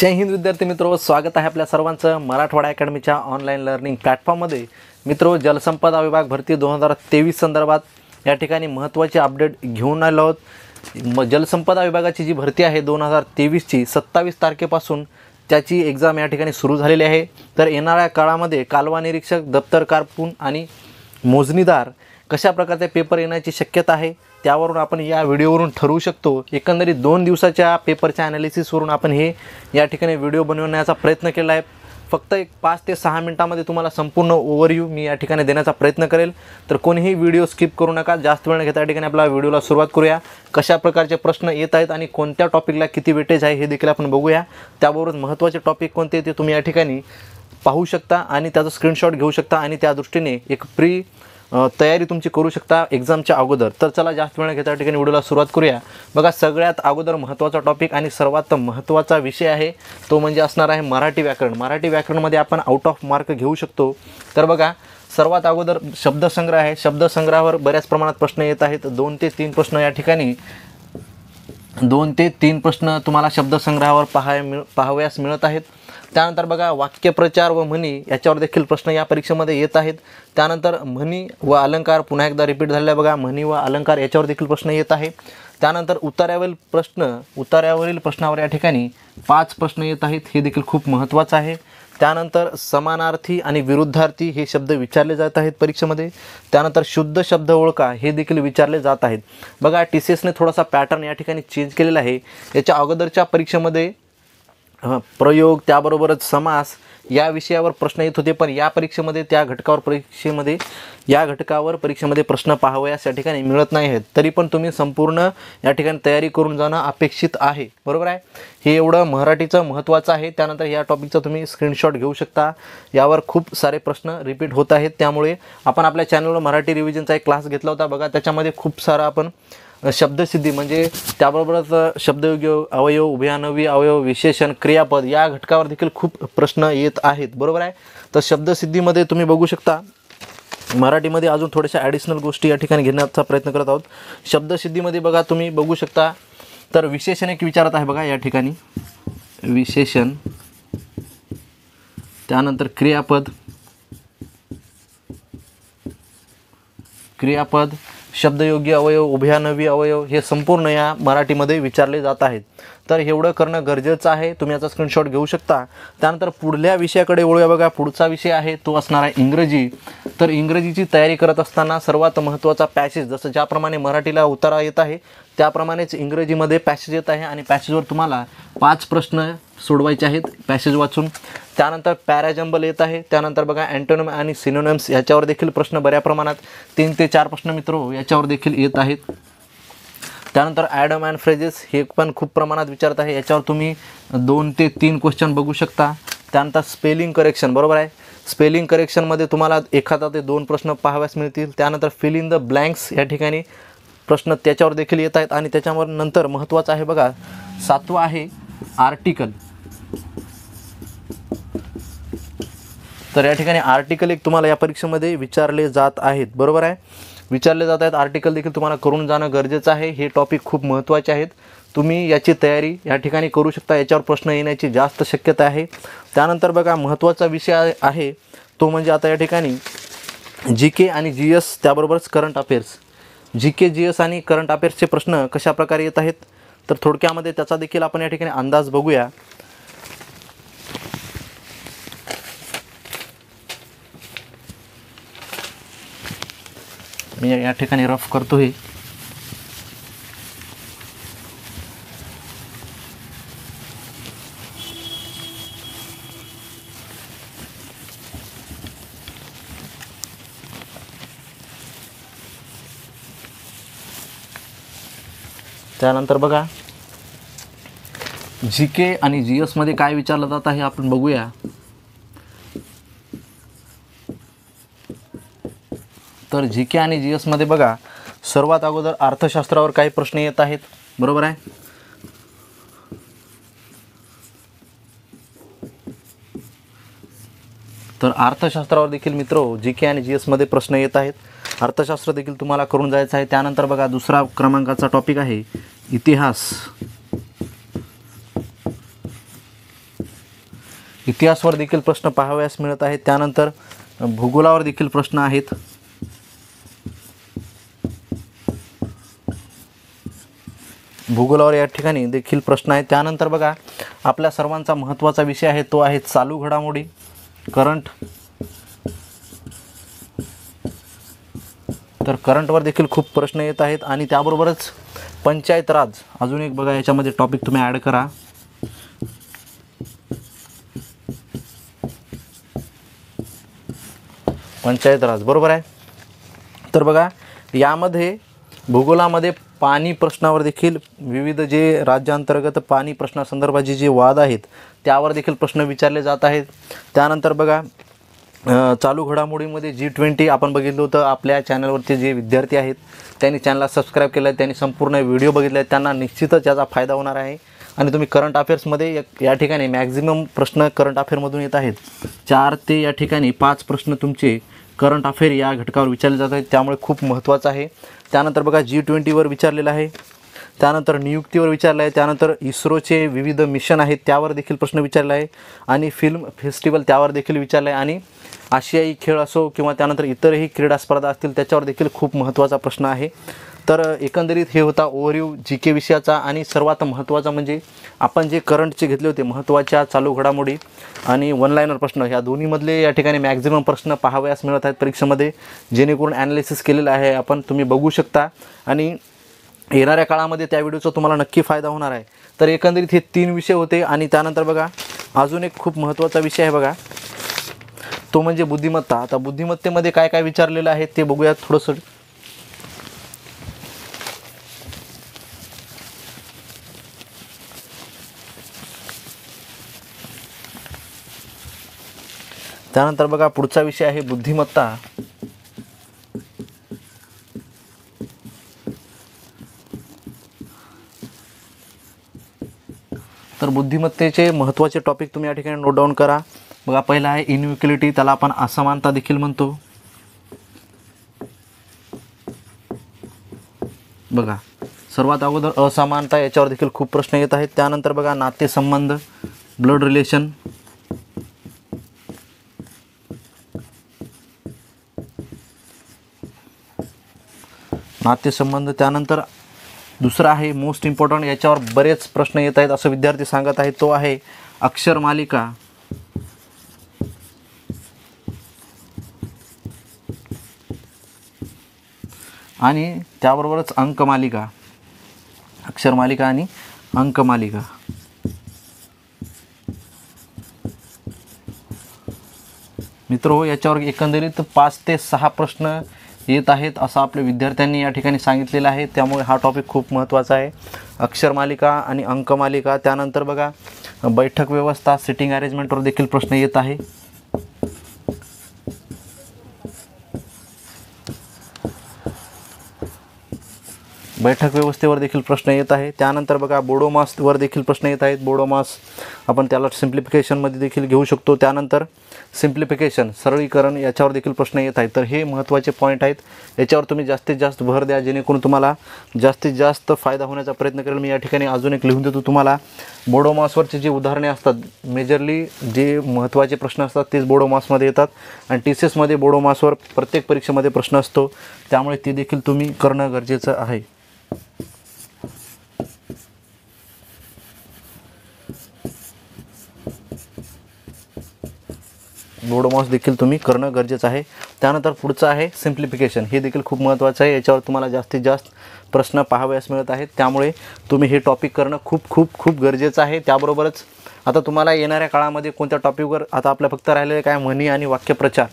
जय हिंद विद्यार्थी मित्रो, स्वागत आहे आपल्या सर्वांचं मराठवाडा अकॅडमीच्या ऑनलाईन लर्निंग प्लॅटफॉर्ममध्ये। मित्रो, जलसंपदा विभाग भरती 2023 संदर्भात या ठिकाणी महत्त्वाचे अपडेट घेऊन आलो आहोत। जलसंपदा विभागाची जी भरती आहे 2023ची 27 तारखेपासून त्याची एक्झाम या ठिकाणी सुरू झालेली आहे। तर येणाऱ्या काळामध्ये कालवा निरीक्षक, दप्तर कारकून आणि मोजणीदार कशा प्रकारचे पेपर येण्याची शक्यता आहे त्यावरून आपण या व्हिडिओवरून ठरवू शकतो। एकंदरीत 2 दिवसाच्या पेपरच्या ॲनालिसिसवरून आपण हे या ठिकाणी व्हिडिओ बनवण्याचा प्रयत्न केला आहे। फक्त 5 ते 6 मिनिटांमध्ये तुम्हाला संपूर्ण ओव्हरव्ह्यू मी या ठिकाणी देण्याचा प्रयत्न करेल। तर कोणीही व्हिडिओ स्किप करू नका, जास्त वेळ न घेता या ठिकाणी आपल्या व्हिडिओला सुरुवात करूया। कशा प्रकारचे प्रश्न येत आहेत आणि कोणत्या टॉपिकला किती वेटेज आहे हे देखील आपण बघूया। त्याबरोबर महत्त्वाचे टॉपिक कोणते ते तुम्ही या ठिकाणी पाहू शकता आणि त्याचा स्क्रीनशॉट घेऊ शकता आणि त्या दृष्टीने एक तयारी तुमची करू शकता एक्झामच्या अगोदर। तर चला जास्त वेळ न घेता या ठिकाणी व्हिडिओला सुरुवात करूया। बघा, सगळ्यात अगोदर महत्त्वाचा टॉपिक आणि सर्वात महत्त्वाचा विषय आहे तो म्हणजे असणार आहे मराठी व्याकरण। मराठी व्याकरणमध्ये आपण आउट ऑफ मार्क घेऊ शकतो। तर बघा, सर्वात अगोदर शब्दसंग्रह आहे। शब्दसंग्रहावर बऱ्याच प्रमाणात प्रश्न येत आहेत। 2 ते 3 प्रश्न या ठिकाणी 2 ते 3 प्रश्न तुम्हाला शब्दसंग्रहावर पाहावयास मिळत आहेत। त्यानंतर बघा, वाक्यप्रचार व म्हणी याच्यावर देखील प्रश्न या परीक्षेमध्ये येत आहेत। त्यानंतर म्हणी व अलंकार पुन्हा एकदा रिपीट झालेला बघा, म्हणी व अलंकार याच्यावर देखील प्रश्न येत आहे। त्यानंतर उतार्यावरील प्रश्नावर या ठिकाणी 5 प्रश्न येत आहेत, हे देखील खूप महत्त्वाचं आहे। त्यानंतर समानार्थी आणि विरुद्धार्थी हे शब्द विचारले जात आहेत परीक्षेमध्ये। त्यानंतर शुद्ध शब्द ओळखा हे देखील विचारले जात आहेत। बघा, TCSने थोडासा पॅटर्न या ठिकाणी चेंज केलेला आहे। याच्या अगोदरच्या परीक्षेमध्ये प्रयोग त्याबरोबरच समास या विषयावर प्रश्न येत होते, पण या परीक्षेमध्ये या घटकावर परीक्षेमध्ये प्रश्न पाहावयास या ठिकाणी मिळत नाही आहेत। तरी पण तुम्ही संपूर्ण या ठिकाणी तयारी करून जाणं अपेक्षित आहे, बरोबर आहे। हे एवढं मराठीचं महत्त्वाचं आहे। त्यानंतर या टॉपिकचा तुम्ही स्क्रीनशॉट घेऊ शकता। यावर खूप सारे प्रश्न रिपीट होत आहेत, त्यामुळे आपण आपल्या चॅनलवर मराठी रिव्हिजनचा एक क्लास घेतला होता। बघा, त्याच्यामध्ये खूप सारा आपण शब्दसिद्धी म्हणजे त्याबरोबरच शब्दयोग्य अवयव, उभयान्वयी अवयव, विशेषण, क्रियापद या घटकावर देखील खूप प्रश्न येत आहेत, बरोबर आहे। तर शब्दसिद्धीमध्ये तुम्ही बघू शकता, मराठीमध्ये अजून थोड्याशा ॲडिशनल गोष्टी या ठिकाणी घेण्याचा प्रयत्न करत आहोत। शब्दसिद्धीमध्ये बघा, तुम्ही बघू शकता, तर विशेषण एक विचारत आहे बघा या ठिकाणी, विशेषण, त्यानंतर क्रियापद, शब्दयोग्य अवयव, उभयान्वयी अवयव हे संपूर्ण या मराठीमध्ये विचारले जात आहेत। तर एवढं करणं गरजेचं आहे। तुम्ही याचा स्क्रीनशॉट घेऊ शकता। त्यानंतर पुढल्या विषयाकडे वळूया। बघा, पुढचा विषय आहे तो असणार आहे इंग्रजी। तर इंग्रजीची तयारी करत असताना सर्वात महत्त्वाचा पॅसेज, जसं ज्याप्रमाणे मराठीला उतारा येत आहे त्याप्रमाणेच इंग्रजीमध्ये पॅसेज येत आहे आणि पॅसेजवर तुम्हाला 5 प्रश्न सोडवायचे आहेत पॅसेज वाचून। त्यानंतर पॅराजंबल येत आहे। त्यानंतर बघा, अँटोनिम आणि सिनोनिम्स याच्यावर देखील प्रश्न बऱ्या प्रमाणात 3 ते 4 प्रश्न मित्रो याच्यावर देखील येत आहेत। त्यानंतर ॲडम अँड फ्रेजेस हे पण खूप प्रमाणात विचारत आहे। याच्यावर तुम्ही 2 ते 3 क्वेश्चन बघू शकता। त्यानंतर स्पेलिंग करेक्शन, बरोबर आहे। स्पेलिंग करेक्शनमध्ये तुम्हाला 1 ते 2 प्रश्न पाहाव्यास मिळतील। त्यानंतर फिल इन द ब्लँक्स या ठिकाणी प्रश्न त्याच्यावर देखील येत आहेत। आणि त्याच्यावर नंतर महत्त्वाचं आहे बघा, 7वं आहे आर्टिकल। तर या ठिकाणी आर्टिकल एक तुम्हाला या परीक्षेमध्ये विचारले जात आहेत, बरोबर आहे, विचारले जात आहेत। आर्टिकल देखील तुम्हाला करून जाणं गरजेचं आहे। हे टॉपिक खूप महत्त्वाचे आहेत, तुम्ही याची तयारी या ठिकाणी करू शकता। याच्यावर प्रश्न येण्याची जास्त शक्यता आहे। त्यानंतर बघा, महत्त्वाचा विषय आहे तो म्हणजे आता या ठिकाणी GK आणि GS त्याबरोबरच करंट अफेअर्स। GK, GS आणि करंट अफेअर्सचे प्रश्न कशा प्रकारे येत आहेत तर थोडक्यामध्ये त्याचा देखील आपण या ठिकाणी अंदाज बघूया। मी या ठिकाणी रफ करतो हे। त्यानंतर बघा, GK आणि GS मध्ये काय विचारलं जात आहे आपण बघूया। तर GK आणि GS मध्ये बघा, सर्वात अगोदर अर्थशास्त्रावर काही प्रश्न येत आहेत, बरोबर आहे। तर अर्थशास्त्रावर देखील मित्रो GK आणि GS मध्ये प्रश्न येत आहेत। अर्थशास्त्र देखील तुम्हाला करून जायचं आहे। त्यानंतर बघा, दुसरा क्रमांकाचा टॉपिक आहे इतिहास। इतिहासावर देखील प्रश्न पाहावयास मिळत आहेत. त्यानंतर भूगोलावर देखील प्रश्न आहेत. भूगोलावर या ठिकाणी देखील प्रश्न आहेत. त्यानंतर बघा आपल्या सर्वांचा महत्त्वाचा विषय आहे तो आहे चालू घडामोडी, करंट. तर करंटवर देखील खूप प्रश्न येत आहेत आणि त्याबरोबरच पंचायत राज अजून एक बघा, याच्यामध्ये टॉपिक तुम्ही ॲड करा. पंचायत राज बरोबर आहे. तर बघा यामध्ये भूगोलामध्ये पाणी प्रश्नावर देखील विविध जे राज्यांतर्गत पाणी प्रश्नासंदर्भाचे जे वाद आहेत त्यावर देखील प्रश्न विचारले जात आहेत. त्यानंतर बघा चालू घडामोडीमध्ये G20 आपण बघितलं होतं. आपल्या चॅनलवरचे जे विद्यार्थी आहेत त्यांनी चॅनलला सबस्क्राईब केलं आहे, त्यांनी संपूर्ण व्हिडिओ बघितले आहेत, त्यांना निश्चितच याचा फायदा होणार आहे. आणि तुम्ही करंट अफेअर्समध्ये या ठिकाणी मॅक्झिमम प्रश्न करंट अफेअरमधून येत आहेत. 4 ते या ठिकाणी 5 प्रश्न तुमचे करंट अफेअर या घटकावर विचारले जात आहेत, त्यामुळे खूप महत्त्वाचं आहे. त्यानंतर बघा G20वर विचारलेलं आहे. त्यानंतर नियुक्तीवर विचारलं आहे. त्यानंतर इस्रोचे विविध मिशन आहेत त्यावर देखील प्रश्न विचारला आहे. आणि फिल्म फेस्टिवल त्यावर देखील विचारलं आहे. आणि आशियाई खेळ असो किंवा त्यानंतर इतरही क्रीडा स्पर्धा असतील त्याच्यावर देखील खूप महत्त्वाचा प्रश्न आहे. तर एकंदरीत हे होता ओव्हरव्ह्यू GK विषयाचा. आणि सर्वात महत्त्वाचा म्हणजे आपण जे करंटचे घेतले होते महत्त्वाच्या चालू घडामोडी आणि वन लाईनर प्रश्न, ह्या दोन्हीमधले या ठिकाणी मॅक्झिमम प्रश्न पाहावयास मिळत आहेत परीक्षेमध्ये, जेणेकरून ॲनालिसिस केलेलं आहे आपण, तुम्ही बघू शकता. आणि येणाऱ्या काळामध्ये त्या व्हिडिओचा तुम्हाला नक्की फायदा होणार आहे. तर एकंदरीत हे 3 विषय होते. आणि त्यानंतर बघा अजून एक खूप महत्त्वाचा विषय आहे बघा, तो म्हणजे बुद्धिमत्ता. आता बुद्धिमत्तेमध्ये काय काय विचारलेलं आहे ते बघूयात थोडंसं. त्यानंतर बघा पुढचा विषय आहे बुद्धिमत्ता. तर बुद्धिमत्तेचे महत्त्वाचे टॉपिक तुम्ही या ठिकाणी नोट डाऊन करा. बघा पहिला आहे इनइक्वॅलिटी, त्याला आपण असमानता देखील म्हणतो. बघा सर्वात अगोदर असमानता, याच्यावर देखील खूप प्रश्न येत आहेत. त्यानंतर बघा नातेसंबंध, ब्लड रिलेशन. नातेसंबंध. त्यानंतर दुसरा आहे मोस्ट इम्पॉर्टंट, याच्यावर बरेच प्रश्न येत आहेत असं विद्यार्थी सांगत आहेत, तो आहे अक्षरमालिका. आणि त्याबरोबरच अंकमालिका. अक्षरमालिका आणि अंकमालिका. मित्रो याच्यावर एकंदरीत 5 ते 6 प्रश्न येत आहेत असं आपल्या विद्यार्थ्यांनी या ठिकाणी सांगितलेलं आहे. त्यामुळे हा टॉपिक खूप महत्त्वाचा आहे, अक्षरमालिका आणि अंकमालिका. त्यानंतर बघा बैठक व्यवस्था, सिटिंग अरेंजमेंटवर देखील प्रश्न येत आहे. बैठक व्यवस्थेवर देखील प्रश्न येत आहे. त्यानंतर बघा बोडोमासवर देखील प्रश्न येत आहेत. बोडोमास आपण त्याला सिम्प्लिफिकेशनमध्ये देखील घेऊ शकतो. त्यानंतर सिम्प्लिफिकेशन, सरळीकरण, याच्यावर देखील प्रश्न येत आहेत. तर हे महत्त्वाचे पॉईंट आहेत, याच्यावर तुम्ही जास्तीत जास्त भर द्या, जेणेकरून तुम्हाला जास्तीत जास्त फायदा होण्याचा प्रयत्न करेल. मी या ठिकाणी अजून एक लिहून देतो तुम्हाला. बोडोमासवरचे जे उदाहरणे असतात, मेजरली जे महत्त्वाचे प्रश्न असतात तेच बोडोमासमध्ये येतात. आणि TCSमध्ये बोडोमासवर प्रत्येक परीक्षेमध्ये प्रश्न असतो, त्यामुळे ते देखील तुम्ही करणं गरजेचं आहे. बोडोमास देखील तुम्ही करणं गरजेचं आहे. त्यानंतर पुढचं आहे सिम्प्लिफिकेशन, हे देखील खूप महत्त्वाचं आहे. याच्यावर तुम्हाला जास्तीत जास्त प्रश्न पाहावयास मिळत आहेत, त्यामुळे तुम्ही हे टॉपिक करणं खूप खूप खूप गरजेचं आहे. त्याबरोबरच आता तुम्हाला येणाऱ्या काळामध्ये कोणत्या टॉपिकवर, आता आपल्या फक्त राहिलेले काय म्हणी आणि वाक्यप्रचार,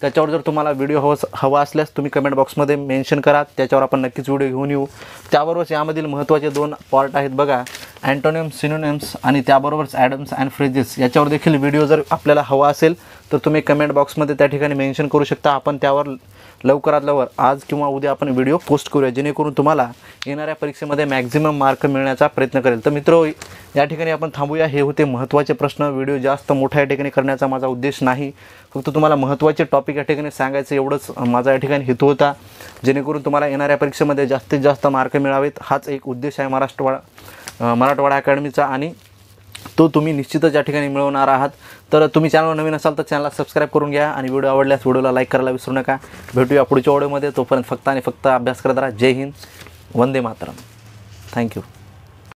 त्याच्यावर जर तुम्हाला व्हिडिओ हवा असल्यास तुम्ही कमेंट बॉक्समध्ये मेन्शन करा, त्याच्यावर आपण नक्कीच व्हिडिओ घेऊन येऊ. त्याबरोबरच यामधील महत्त्वाचे 2 पार्ट आहेत बघा, अँटोनिम्स, सिनोनिम्स आणि त्याबरोबरच ॲडम्स अँड फ्रेजेस. याच्यावर देखील व्हिडिओ जर आपल्याला हवा असेल तर तुम्ही कमेंट बॉक्समध्ये त्या ठिकाणी मेन्शन करू शकता. आपण त्यावर लवकरात लवकर आज किंवा उद्या आपण व्हिडिओ पोस्ट करूया, जेणेकरून तुम्हाला येणाऱ्या परीक्षेमध्ये मॅक्झिमम मार्क मिळण्याचा प्रयत्न करेल. तर मित्रो या ठिकाणी आपण थांबूया. हे होते महत्त्वाचे प्रश्न. व्हिडिओ जास्त मोठ्या या ठिकाणी करण्याचा माझा उद्देश नाही, फक्त तुम्हाला महत्त्वाचे टॉपिक या ठिकाणी सांगायचं एवढंच माझा या ठिकाणी हेतू होता, जेणेकरून तुम्हाला येणाऱ्या परीक्षेमध्ये जास्तीत जास्त मार्क मिळावेत. हाच एक उद्देश आहे मराठवाडा अकॅडमीचा. आणि तो तुम्ही निश्चितच या ठिकाणी मिळवणार आहात. तर तुम्ही चॅनलवर नवीन असाल तर चॅनलला सबस्क्राईब करून घ्या आणि व्हिडिओ आवडल्यास व्हिडिओला लाईक करायला विसरू नका. भेटूया पुढच्या व्हिडिओमध्ये. तोपर्यंत फक्त आणि फक्त अभ्यास करत राहा. जय हिंद, वंदे मातरम. थँक्यू.